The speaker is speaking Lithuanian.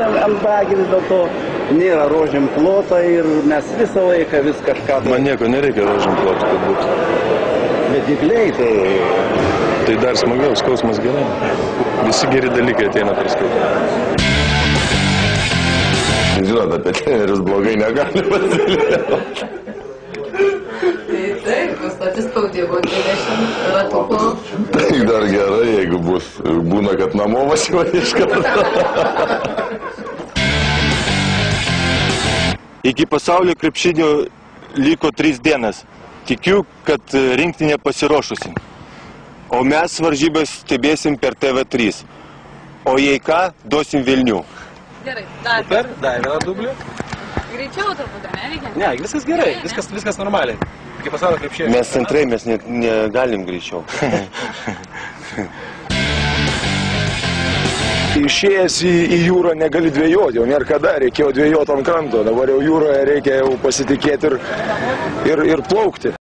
ant bagį vis dėlto nėra rožėm plota ir mes visą laiką vis kažką... Man nieko nereikia rožėm plota, kad būtų. Bet dikliai tai... Tai dar smagiau, skausmas gerai. Visi geri dalykai ateina per skausmą. Žinot, apie trenerius blogai negali pasiliauti. Tai taip, pastoti spaudimo 20 ratukų. Tai dar gerai, jeigu būna, kad namo važiuoja iš karto. Iki pasaulio krepšinio liko 3 dienas. Tikiu, kad rinktinė pasiruošusi. O mes varžybas stebėsim per TV3. O jei ką, duosim Vilnių. Gerai, dar. Super, dar vieną dublį. Greičiau truputį, nereikia? Ne, viskas gerai, viskas normaliai. Iki pasaulio krepšinio. Mes centrai, mes negalim greičiau. Išėjęs į jūrą negali dvejoti, jau nėra kada, reikėjo dvejoti ant kranto, dabar jau jūroje reikia jau pasitikėti ir plaukti.